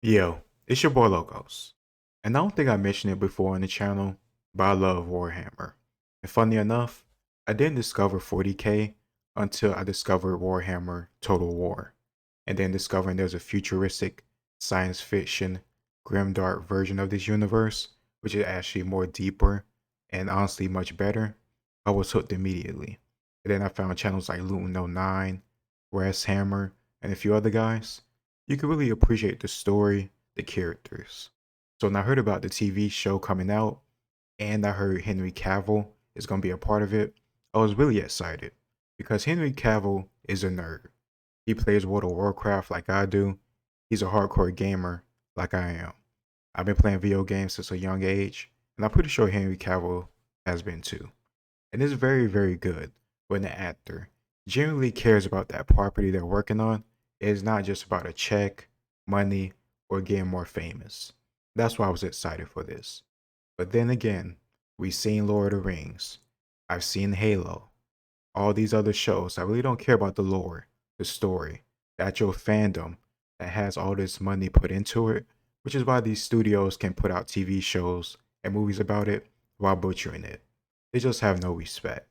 Yo, it's your boy Logos. And I don't think I mentioned it before on the channel, but I love Warhammer. And funny enough, I didn't discover 40k until I discovered Warhammer Total War. And then discovering there's a futuristic, science fiction, grimdark version of this universe, which is actually more deeper and honestly much better. I was hooked immediately. And then I found channels like Luton09, Hammer, and a few other guys. You can really appreciate the story, the characters. So when I heard about the TV show coming out, and I heard Henry Cavill is going to be a part of it, I was really excited because Henry Cavill is a nerd. He plays World of Warcraft like I do. He's a hardcore gamer like I am. I've been playing video games since a young age, and I'm pretty sure Henry Cavill has been too. And it's very, very good when an actor genuinely cares about that property they're working on. It's not just about a check, money, or getting more famous. That's why I was excited for this. But then again, we've seen Lord of the Rings. I've seen Halo. All these other shows. I really don't care about the lore, the story, the actual fandom that has all this money put into it, which is why these studios can put out TV shows and movies about it while butchering it. They just have no respect.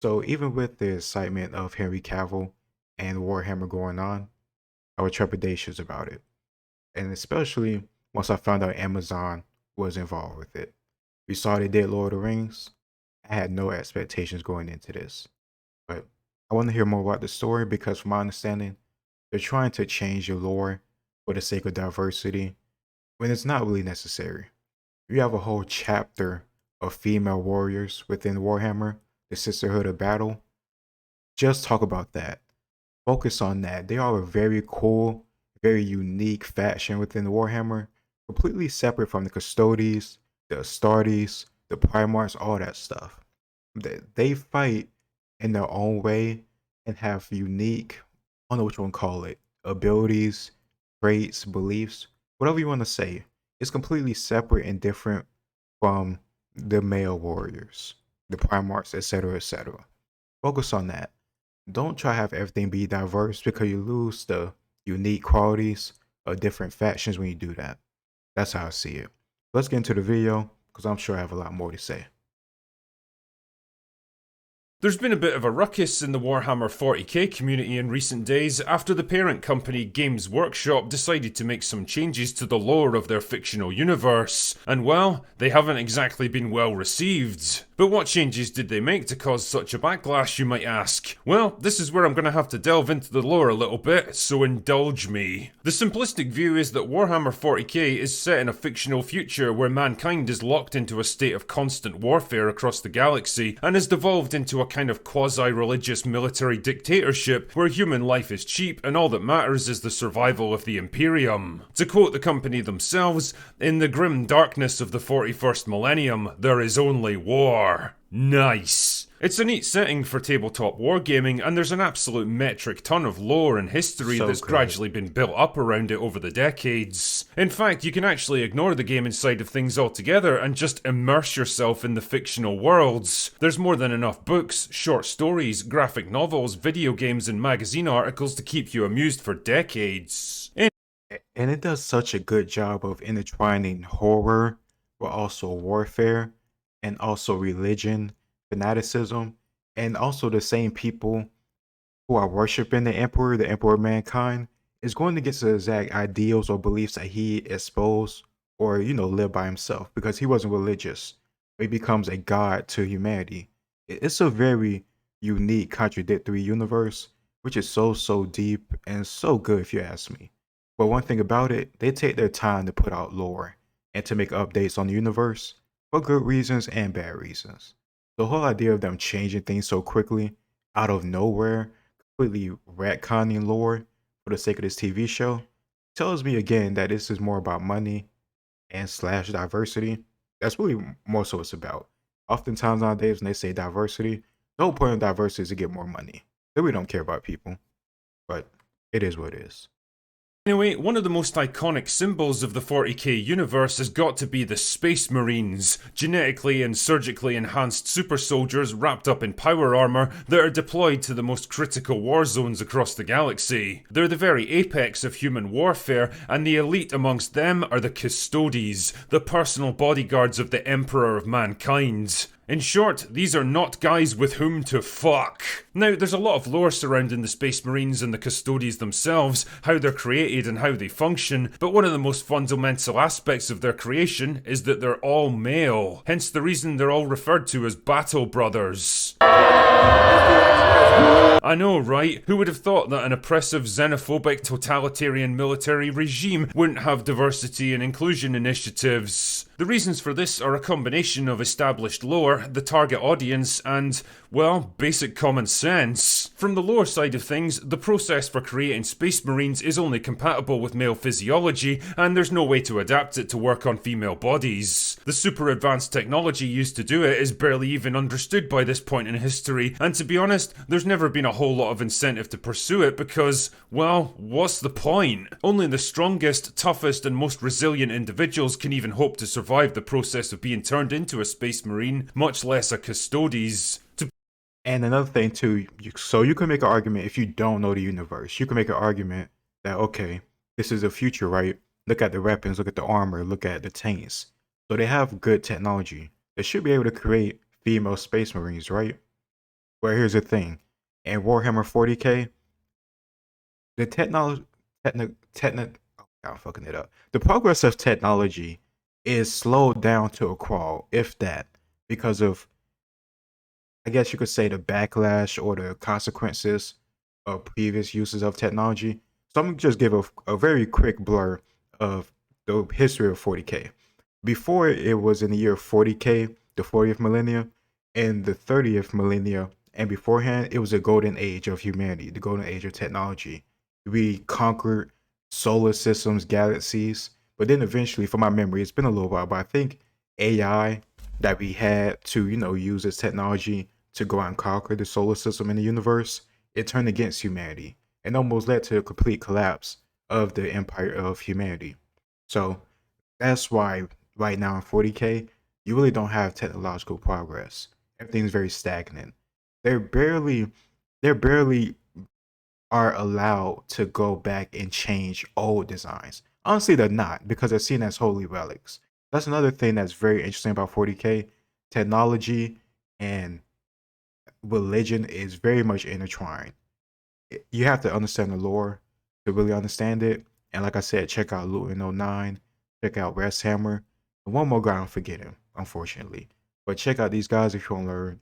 So even with the excitement of Henry Cavill and Warhammer going on, I was trepidatious about it. And especially once I found out Amazon was involved with it. We saw they did Lord of the Rings. I had no expectations going into this. But I want to hear more about the story because from my understanding, they're trying to change the lore for the sake of diversity when it's not really necessary. You have a whole chapter of female warriors within Warhammer, the Sisterhood of Battle. Just talk about that. Focus on that. They are a very cool, very unique faction within Warhammer, completely separate from the Custodes, the Astartes, the Primarchs, all that stuff. They fight in their own way and have unique, I don't know what you want to call it, abilities, traits, beliefs, whatever you want to say. It's completely separate and different from the male warriors, the Primarchs, etc., etc. Focus on that. Don't try to have everything be diverse because you lose the unique qualities of different factions when you do that. That's how I see it. Let's get into the video because I'm sure I have a lot more to say. There's been a bit of a ruckus in the Warhammer 40k community in recent days after the parent company Games Workshop decided to make some changes to the lore of their fictional universe, and well, they haven't exactly been well received. But what changes did they make to cause such a backlash, you might ask? Well, this is where I'm going to have to delve into the lore a little bit, so indulge me. The simplistic view is that Warhammer 40k is set in a fictional future where mankind is locked into a state of constant warfare across the galaxy and has devolved into a kind of quasi-religious military dictatorship where human life is cheap and all that matters is the survival of the Imperium. To quote the company themselves, in the grim darkness of the 41st millennium, there is only war. Nice. It's a neat setting for tabletop wargaming, and there's an absolute metric ton of lore and history So that's good. gradually been built up around it over the decades. In fact, you can actually ignore the gaming side of things altogether and just immerse yourself in the fictional worlds. There's more than enough books, short stories, graphic novels, video games, and magazine articles to keep you amused for decades. And it does such a good job of intertwining horror, but also warfare, and also religion, fanaticism, and also the same people who are worshiping the Emperor of Mankind, is going against the exact ideals or beliefs that he exposed or, lived by himself because he wasn't religious. He becomes a god to humanity. It's a very unique, contradictory universe, which is so, so deep and so good if you ask me. But one thing about it, they take their time to put out lore and to make updates on the universe for good reasons and bad reasons. The whole idea of them changing things so quickly out of nowhere, completely retconning lore for the sake of this TV show, tells me again that this is more about money and slash diversity. That's really more so it's about. Oftentimes nowadays when they say diversity, the whole point of diversity is to get more money. They really don't care about people, but it is what it is. Anyway, one of the most iconic symbols of the 40k universe has got to be the Space Marines, genetically and surgically enhanced super soldiers wrapped up in power armor that are deployed to the most critical war zones across the galaxy. They're the very apex of human warfare, and the elite amongst them are the Custodes, the personal bodyguards of the Emperor of Mankind. In short, these are not guys with whom to fuck. Now, there's a lot of lore surrounding the Space Marines and the Custodes themselves, how they're created and how they function, but one of the most fundamental aspects of their creation is that they're all male, hence the reason they're all referred to as Battle Brothers. I know, right? Who would have thought that an oppressive, xenophobic, totalitarian military regime wouldn't have diversity and inclusion initiatives? The reasons for this are a combination of established lore, the target audience, and, well, basic common sense. From the lore side of things, the process for creating Space Marines is only compatible with male physiology, and there's no way to adapt it to work on female bodies. The super advanced technology used to do it is barely even understood by this point in history, and to be honest, there's never been a whole lot of incentive to pursue it because, well, what's the point? Only the strongest, toughest, and most resilient individuals can even hope to survive the process of being turned into a Space Marine, much less a Custodes. And another thing too, so you can make an argument if you don't know the universe. You can make an argument that, okay, this is the future, right? Look at the weapons, look at the armor, look at the tanks. So they have good technology. They should be able to create female Space Marines, right? Well, here's the thing. In Warhammer 40k, the I'm fucking it up. The progress of technology is slowed down to a crawl, if that, because of, I guess you could say, the backlash or the consequences of previous uses of technology. So I'm gonna just give a very quick blur of the history of 40k. Before, it was in the year 40k, the 40th millennia, and the 30th millennia, and beforehand, it was a golden age of humanity, the golden age of technology. We conquered solar systems, galaxies, but then eventually, from my memory, it's been a little while, but I think AI that we had to, use as technology to go out and conquer the solar system and the universe, it turned against humanity and almost led to a complete collapse of the empire of humanity. So that's why right now in 40k, you really don't have technological progress. Everything's very stagnant. They barely are allowed to go back and change old designs. Honestly, they're not, because they're seen as holy relics. That's another thing that's very interesting about 40k. Technology and religion is very much intertwined. You have to understand the lore to really understand it. And like I said, check out Luton 09, check out Warhammer, and one more guy I'm forgetting, unfortunately. But check out these guys if you want to learn.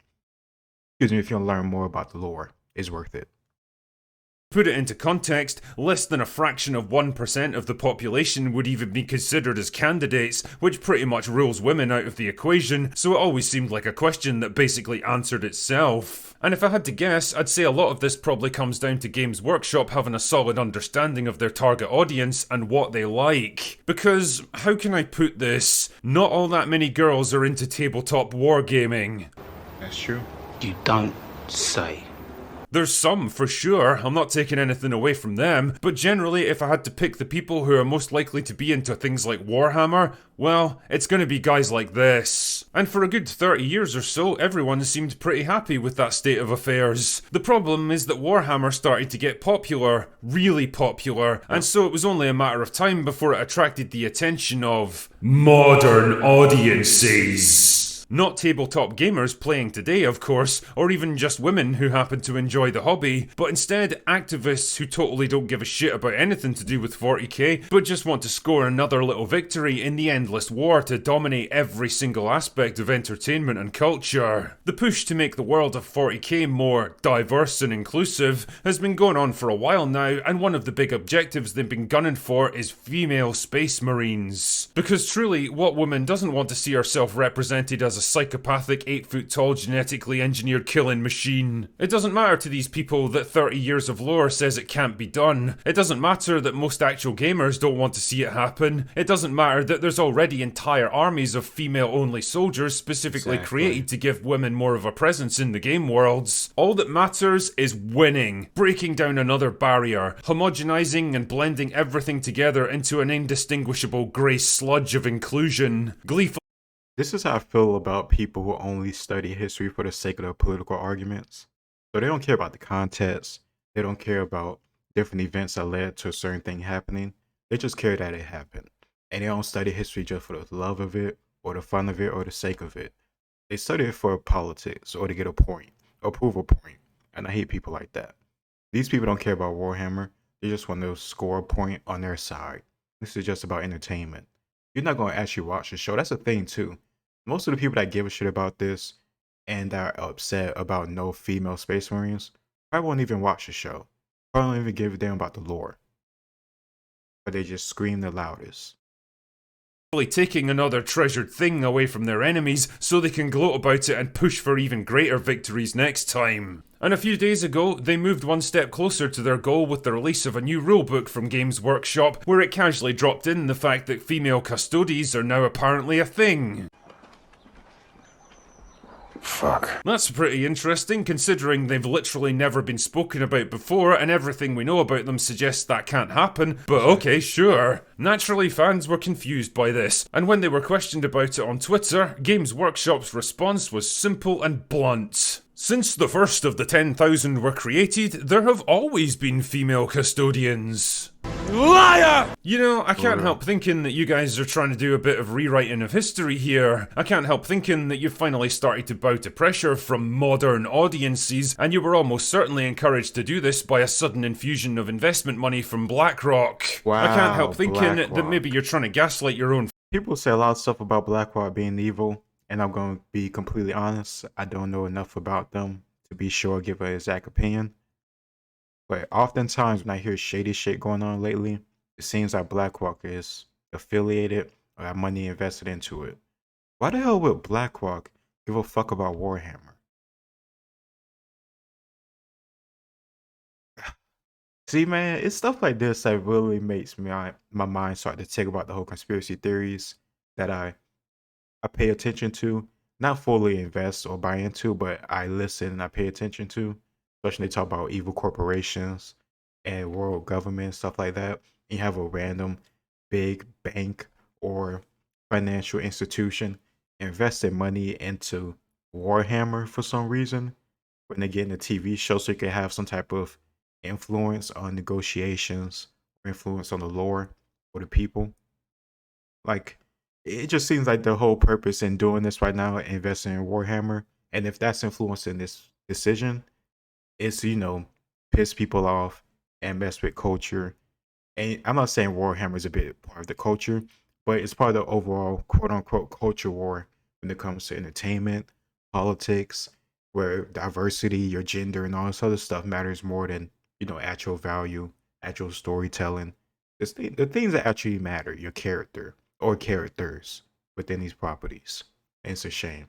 If you want to learn more about the lore. It's worth it. Put it into context, less than a fraction of 1% of the population would even be considered as candidates, which pretty much rules women out of the equation, so it always seemed like a question that basically answered itself. And if I had to guess, I'd say a lot of this probably comes down to Games Workshop having a solid understanding of their target audience and what they like. Because, how can I put this? Not all that many girls are into tabletop wargaming. That's true. You don't say. There's some, for sure, I'm not taking anything away from them, but generally if I had to pick the people who are most likely to be into things like Warhammer, well, it's gonna be guys like this. And for a good 30 years or so, everyone seemed pretty happy with that state of affairs. The problem is that Warhammer started to get popular, really popular, and so it was only a matter of time before it attracted the attention of modern audiences. Not tabletop gamers playing today, of course, or even just women who happen to enjoy the hobby, but instead activists who totally don't give a shit about anything to do with 40k, but just want to score another little victory in the endless war to dominate every single aspect of entertainment and culture. The push to make the world of 40k more diverse and inclusive has been going on for a while now, and one of the big objectives they've been gunning for is female Space Marines. Because truly, what woman doesn't want to see herself represented as a psychopathic 8-foot tall genetically engineered killing machine. It doesn't matter to these people that 30 years of lore says it can't be done. It doesn't matter that most actual gamers don't want to see it happen. It doesn't matter that there's already entire armies of female-only soldiers specifically created to give women more of a presence in the game worlds. All that matters is winning, breaking down another barrier, homogenizing and blending everything together into an indistinguishable grey sludge of inclusion. Gleeful. This is how I feel about people who only study history for the sake of their political arguments. So they don't care about the context, they don't care about different events that led to a certain thing happening, they just care that it happened. And they don't study history just for the love of it, or the fun of it, or the sake of it. They study it for politics, or to get a point, or prove a point. And I hate people like that. These people don't care about Warhammer, they just want to score a point on their side. This is just about entertainment. You're not going to actually watch the show. That's a thing too. Most of the people that give a shit about this and that are upset about no female Space Marines probably won't even watch the show. Probably won't even give a damn about the lore. But they just scream the loudest. Taking another treasured thing away from their enemies so they can gloat about it and push for even greater victories next time. And a few days ago, they moved one step closer to their goal with the release of a new rulebook from Games Workshop, where it casually dropped in the fact that female custodies are now apparently a thing. Fuck. That's pretty interesting, considering they've literally never been spoken about before, and everything we know about them suggests that can't happen, but okay, sure. Naturally, fans were confused by this, and when they were questioned about it on Twitter, Games Workshop's response was simple and blunt. Since the first of the 10,000 were created, there have always been female custodians. Liar! You know, I can't help thinking that you guys are trying to do a bit of rewriting of history here. I can't help thinking that you've finally started to bow to pressure from modern audiences, and you were almost certainly encouraged to do this by a sudden infusion of investment money from BlackRock. Wow, I can't help thinking that BlackRock. maybe you're trying to gaslight your own. People say a lot of stuff about BlackRock being evil, and I'm going to be completely honest. I don't know enough about them to be sure give an exact opinion. But oftentimes when I hear shady shit going on lately, it seems like BlackRock is affiliated or have money invested into it. Why the hell would BlackRock give a fuck about Warhammer? See, man, it's stuff like this that really makes my mind start to think about the whole conspiracy theories that I pay attention to. Not fully invest or buy into, but I listen and I pay attention to. Especially they talk about evil corporations and world government, stuff like that. You have a random big bank or financial institution investing money into Warhammer for some reason. When they get in a TV show so you can have some type of influence on negotiations or influence on the lore or the people. Like, it just seems like the whole purpose in doing this right now, investing in Warhammer, and if that's influencing this decision, it's, you know, piss people off and mess with culture. And I'm not saying Warhammer is a bit part of the culture, but it's part of the overall quote-unquote culture war when it comes to entertainment, politics, where diversity, your gender, and all this other stuff matters more than, you know, actual value, actual storytelling. The things that actually matter, your character or characters within these properties. And it's a shame.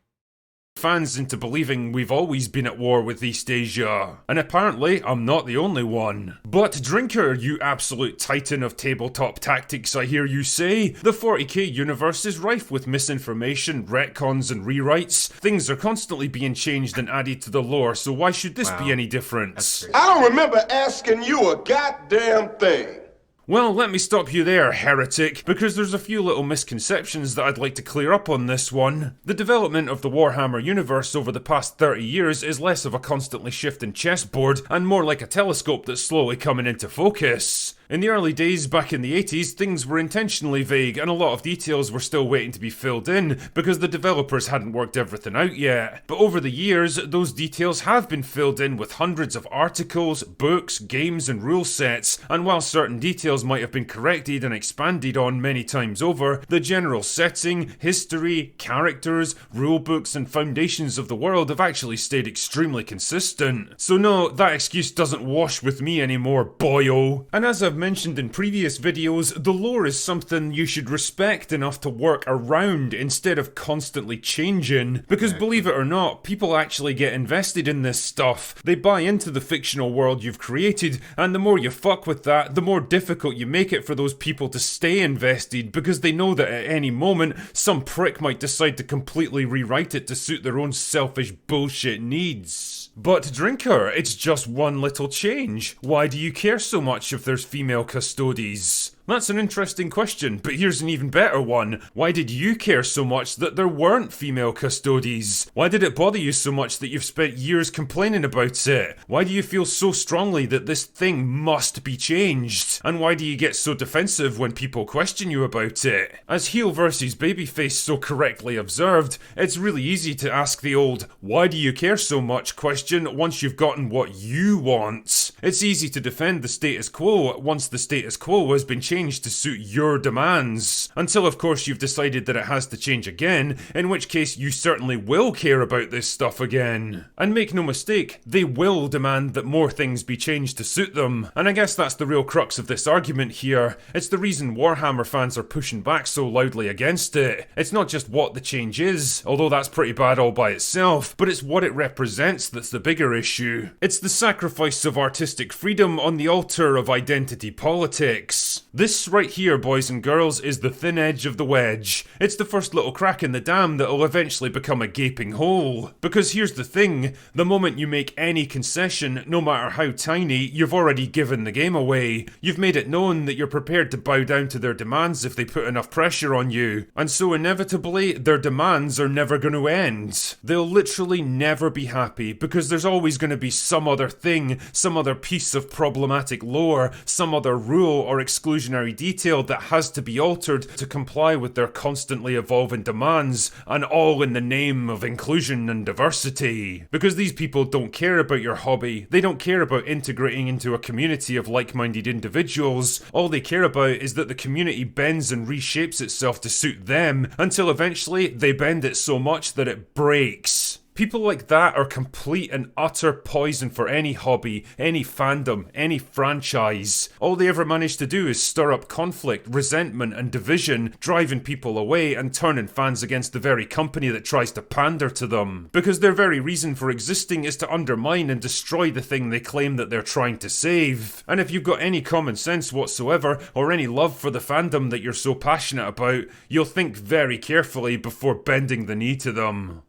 Fans into believing we've always been at war with East Asia. And apparently, I'm not the only one. But Drinker, you absolute titan of tabletop tactics, I hear you say, the 40k universe is rife with misinformation, retcons and rewrites. Things are constantly being changed and added to the lore, so why should this be any different? I don't remember asking you a goddamn thing. Well, let me stop you there, heretic, because there's a few little misconceptions that I'd like to clear up on this one. The development of the Warhammer universe over the past 30 years is less of a constantly shifting chessboard and more like a telescope that's slowly coming into focus. In the early days, back in the 80s, things were intentionally vague and a lot of details were still waiting to be filled in because the developers hadn't worked everything out yet. But over the years, those details have been filled in with hundreds of articles, books, games and rule sets, and while certain details might have been corrected and expanded on many times over, the general setting, history, characters, rulebooks and foundations of the world have actually stayed extremely consistent. So no, that excuse doesn't wash with me anymore, boyo. And as I've I've mentioned in previous videos, the lore is something you should respect enough to work around instead of constantly changing. Because believe it or not, people actually get invested in this stuff. They buy into the fictional world you've created, and the more you fuck with that, the more difficult you make it for those people to stay invested, because they know that at any moment, some prick might decide to completely rewrite it to suit their own selfish bullshit needs. But Drinker, it's just one little change. Why do you care so much if there's female custodies? That's an interesting question, but here's an even better one. Why did you care so much that there weren't female custodies? Why did it bother you so much that you've spent years complaining about it? Why do you feel so strongly that this thing must be changed? And why do you get so defensive when people question you about it? As heel versus babyface so correctly observed, it's really easy to ask the old, why do you care so much question once you've gotten what you want. It's easy to defend the status quo once the status quo has been changed to suit your demands. Until of course you've decided that it has to change again, in which case you certainly will care about this stuff again. And make no mistake, they will demand that more things be changed to suit them. And I guess that's the real crux of this argument here. It's the reason Warhammer fans are pushing back so loudly against it. It's not just what the change is, although that's pretty bad all by itself, but it's what it represents that's the bigger issue. It's the sacrifice of artistic freedom on the altar of identity politics. This right here, boys and girls, is the thin edge of the wedge. It's the first little crack in the dam that'll eventually become a gaping hole. Because here's the thing, the moment you make any concession, no matter how tiny, you've already given the game away. You've made it known that you're prepared to bow down to their demands if they put enough pressure on you. And so inevitably, their demands are never going to end. They'll literally never be happy, because there's always going to be some other thing, some other piece of problematic lore, some other rule or exclusionary detail that has to be altered to comply with their constantly evolving demands, and all in the name of inclusion and diversity. Because these people don't care about your hobby, they don't care about integrating into a community of like-minded individuals. All they care about is that the community bends and reshapes itself to suit them, until eventually they bend it so much that it breaks. People like that are complete and utter poison for any hobby, any fandom, any franchise. All they ever manage to do is stir up conflict, resentment and division, driving people away and turning fans against the very company that tries to pander to them. Because their very reason for existing is to undermine and destroy the thing they claim that they're trying to save. And if you've got any common sense whatsoever, or any love for the fandom that you're so passionate about, you'll think very carefully before bending the knee to them.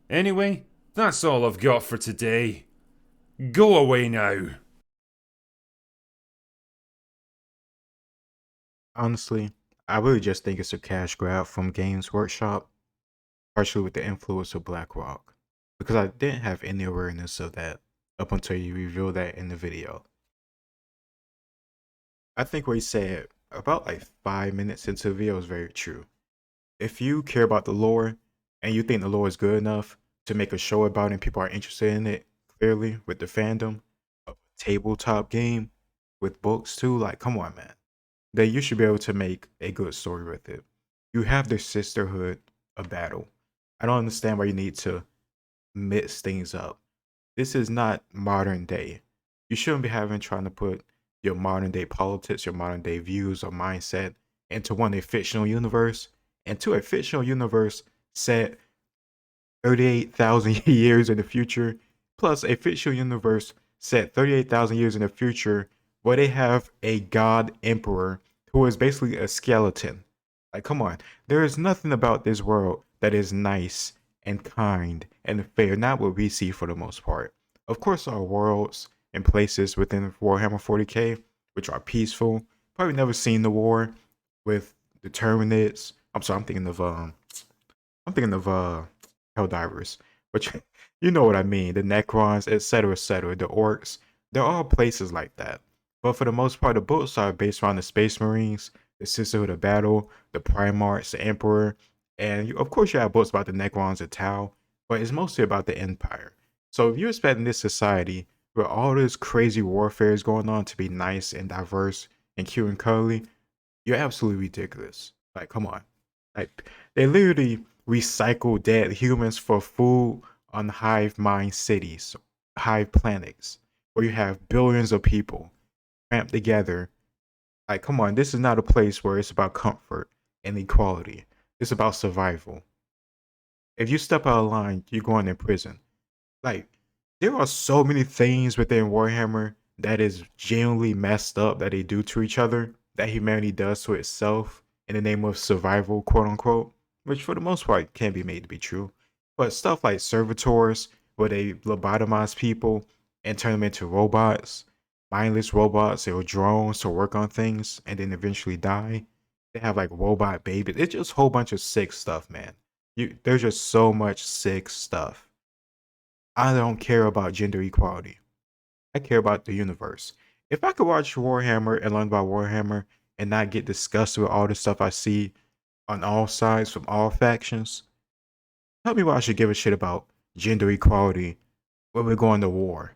Anyway, that's all I've got for today. Go away now. Honestly, I really just think it's a cash grab from Games Workshop, partially with the influence of BlackRock, because I didn't have any awareness of that up until you revealed that in the video. I think what he said about like 5 minutes into the video is very true. If you care about the lore, and you think the lore is good enough to make a show about it and people are interested in it, clearly, with the fandom of a tabletop game, with books too, like, come on, man. Then you should be able to make a good story with it. You have the sisterhood of battle. I don't understand why you need to mix things up. This is not modern day. You shouldn't be trying to put your modern day politics, your modern day views or mindset into a fictional universe, and to a fictional universe set 38,000 years in the future, plus a fictional universe set 38,000 years in the future where they have a god emperor who is basically a skeleton. Like, come on. There is nothing about this world that is nice and kind and fair, not what we see for the most part. Of course, there are worlds and places within Warhammer 40k which are peaceful. Probably never seen the war with the Terminids. I'm thinking of Helldivers, which you know what I mean, the Necrons, etc., the Orcs. There are places like that, but for the most part, the books are based around the Space Marines, the Sisterhood of Battle, the Primarchs, the Emperor, and of course you have books about the Necrons and Tau, but it's mostly about the Empire. So if you're expecting this society where all this crazy warfare is going on to be nice and diverse and cute and cuddly, you're absolutely ridiculous. Like, come on. Like, they literally recycle dead humans for food on hive mind cities, hive planets, where you have billions of people. cramped together. Like, come on, this is not a place where it's about comfort and equality. It's about survival. If you step out of line, you're going in prison. Like, there are so many things within Warhammer that is genuinely messed up that they do to each other, that humanity does to itself in the name of survival, quote unquote, which for the most part can be made to be true. But stuff like servitors, where they lobotomize people and turn them into robots, mindless robots or drones to work on things and then eventually die. They have like robot babies. It's just a whole bunch of sick stuff, man. There's just so much sick stuff. I don't care about gender equality. I care about the universe. If I could watch Warhammer and learn about Warhammer and not get disgusted with all the stuff I see on all sides from all factions, tell me why I should give a shit about gender equality when we're going to war.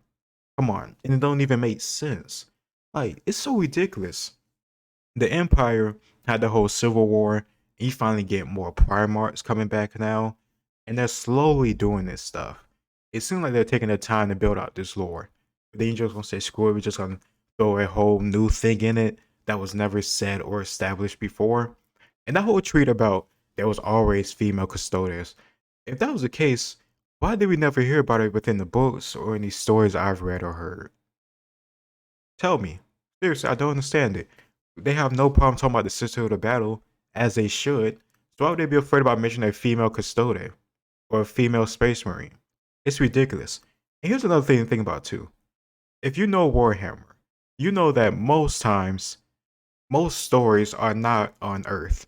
Come on. And it don't even make sense. Like, it's so ridiculous. The Empire had the whole Civil War. You finally get more Primarchs coming back now. And they're slowly doing this stuff. It seems like they're taking the time to build out this lore. But then you're just gonna say, screw it, we're just gonna throw a whole new thing in it that was never said or established before. And that whole tweet about there was always female custodians. If that was the case, why did we never hear about it within the books or any stories I've read or heard? Tell me. Seriously, I don't understand it. They have no problem talking about the sisterhood of battle, as they should. So why would they be afraid about mentioning a female custodian or a female space marine? It's ridiculous. And here's another thing to think about too. If you know Warhammer, you know that most times, most stories are not on Earth.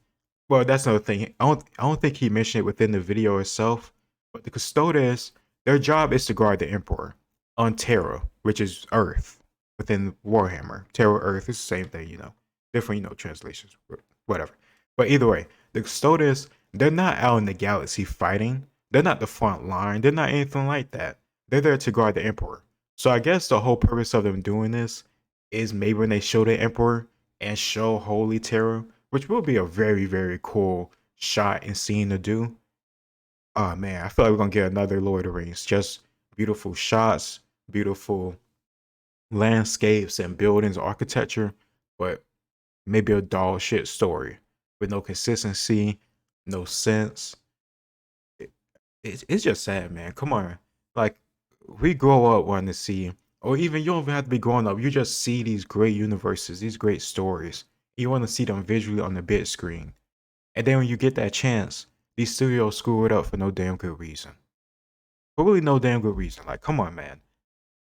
Well, that's another thing. I don't think he mentioned it within the video itself, but the custodians, their job is to guard the Emperor on Terra, which is Earth within Warhammer. Terra Earth is the same thing, different, translations, whatever. But either way, the custodians, they're not out in the galaxy fighting. They're not the front line. They're not anything like that. They're there to guard the Emperor. So I guess the whole purpose of them doing this is maybe when they show the Emperor and show Holy Terror, which will be a very, very cool shot and scene to do. Oh man, I feel like we're gonna get another Lord of the Rings. Just beautiful shots, beautiful landscapes and buildings, architecture, but maybe a dog shit story with no consistency, no sense. It's just sad, man. Come on. Like, we grow up wanting to see, or even you don't even have to be growing up, you just see these great universes, these great stories. You want to see them visually on the big screen. And then when you get that chance, these studios screw it up for no damn good reason. For really no damn good reason. Like, come on, man.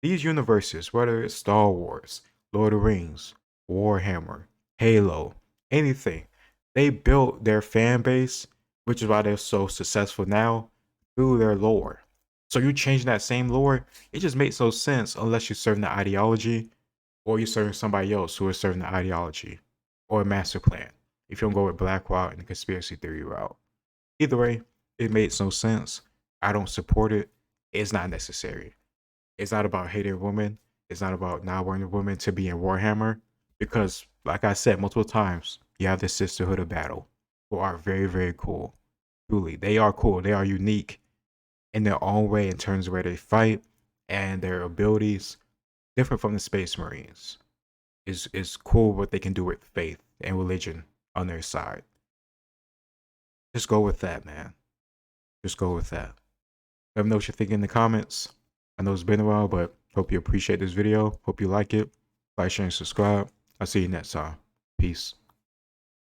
These universes, whether it's Star Wars, Lord of the Rings, Warhammer, Halo, anything, they built their fan base, which is why they're so successful now, through their lore. So you changing that same lore, it just makes no sense unless you're serving the ideology or you're serving somebody else who is serving the ideology or a master plan. If you don't go with Black Rock and the conspiracy theory route. Either way, it makes no sense. I don't support it. It's not necessary. It's not about hating women. It's not about not wanting women to be in Warhammer. Because, like I said multiple times, you have the Sisterhood of Battle, who are very, very cool. Truly, they are cool. They are unique in their own way in terms of where they fight and their abilities, different from the Space Marines. Is cool what they can do with faith and religion on their side. Just go with that, man. Just go with that. Let me know what you think in the comments. I know it's been a while, but hope you appreciate this video. Hope you like it. Like, share, and subscribe. I'll see you next time. Peace.